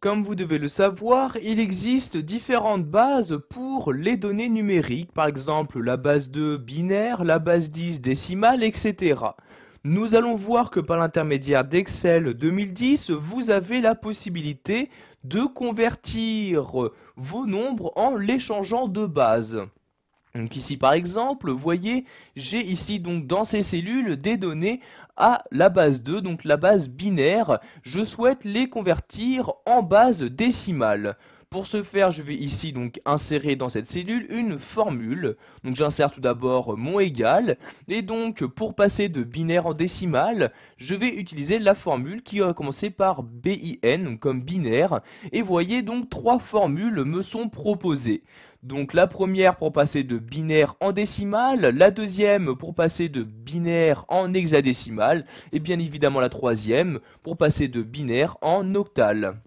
Comme vous devez le savoir, il existe différentes bases pour les données numériques, par exemple la base 2 binaire, la base 10 décimale, etc. Nous allons voir que par l'intermédiaire d'Excel 2010, vous avez la possibilité de convertir vos nombres en les changeant de base. Donc ici par exemple, vous voyez, j'ai ici donc dans ces cellules des données à la base 2, donc la base binaire. Je souhaite les convertir en base décimale. Pour ce faire, je vais ici donc insérer dans cette cellule une formule. Donc j'insère tout d'abord mon égal. Et donc pour passer de binaire en décimale, je vais utiliser la formule qui va commencer par BIN, donc comme binaire. Et vous voyez donc trois formules me sont proposées. Donc la première pour passer de binaire en décimale, la deuxième pour passer de binaire en hexadécimal, et bien évidemment la troisième pour passer de binaire en octal.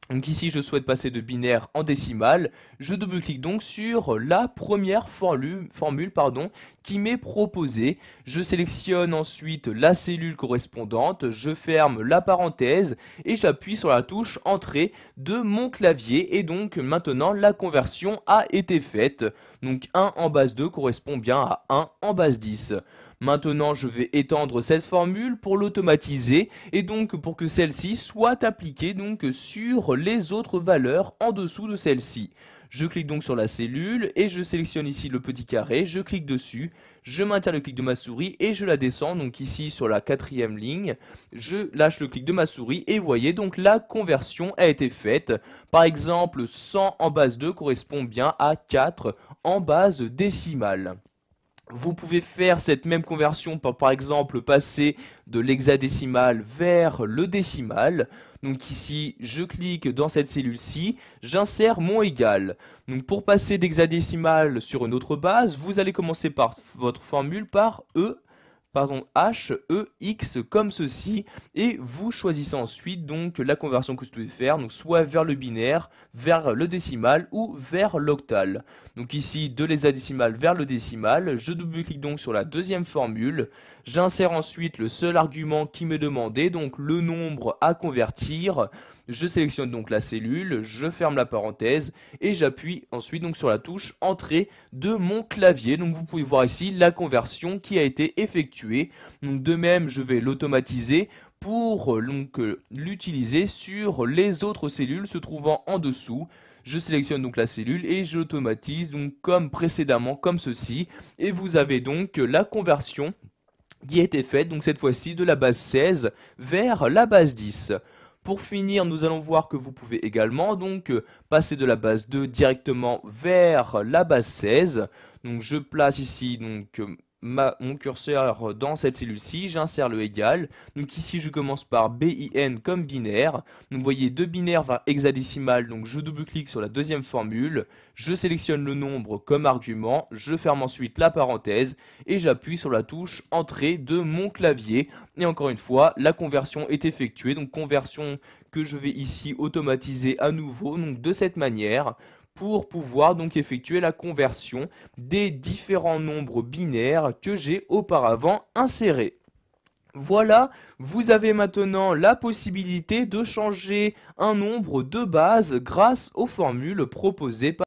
Donc ici je souhaite passer de binaire en décimale, je double-clique donc sur la première formule qui m'est proposée. Je sélectionne ensuite la cellule correspondante, je ferme la parenthèse et j'appuie sur la touche Entrée de mon clavier et donc maintenant la conversion a été faite. Donc 1 en base 2 correspond bien à 1 en base 10. Maintenant, je vais étendre cette formule pour l'automatiser et donc pour que celle-ci soit appliquée donc sur les autres valeurs en dessous de celle-ci. Je clique donc sur la cellule et je sélectionne ici le petit carré, je clique dessus, je maintiens le clic de ma souris et je la descends donc ici sur la quatrième ligne. Je lâche le clic de ma souris et vous voyez donc la conversion a été faite. Par exemple, 100 en base 2 correspond bien à 4 en base décimale. Vous pouvez faire cette même conversion par exemple passer de l'hexadécimal vers le décimal. Donc ici, je clique dans cette cellule-ci, j'insère mon égal. Donc pour passer d'hexadécimal sur une autre base, vous allez commencer par votre formule par H, E, X comme ceci et vous choisissez ensuite donc la conversion que vous devez faire, donc soit vers le binaire, vers le décimal ou vers l'octal. Donc ici de l'hexadécimal vers le décimal, je double-clique donc sur la deuxième formule, j'insère ensuite le seul argument qui m'est demandé, donc le nombre à convertir. Je sélectionne donc la cellule, je ferme la parenthèse et j'appuie ensuite donc sur la touche Entrée de mon clavier. Donc vous pouvez voir ici la conversion qui a été effectuée. Donc de même, je vais l'automatiser pour l'utiliser sur les autres cellules se trouvant en dessous. Je sélectionne donc la cellule et je l'automatise donc comme précédemment, comme ceci. Et vous avez donc la conversion qui a été faite, donc cette fois-ci de la base 16 vers la base 10. Pour finir, nous allons voir que vous pouvez également donc passer de la base 2 directement vers la base 16. Donc je place ici donc mon curseur dans cette cellule-ci, j'insère le égal. Donc ici je commence par BIN comme binaire. Donc vous voyez de binaire vers hexadécimal, donc je double-clique sur la deuxième formule, je sélectionne le nombre comme argument, je ferme ensuite la parenthèse et j'appuie sur la touche Entrée de mon clavier. Et encore une fois, la conversion est effectuée, donc conversion que je vais ici automatiser à nouveau, donc de cette manière, pour pouvoir donc effectuer la conversion des différents nombres binaires que j'ai auparavant insérés. Voilà, vous avez maintenant la possibilité de changer un nombre de base grâce aux formules proposées par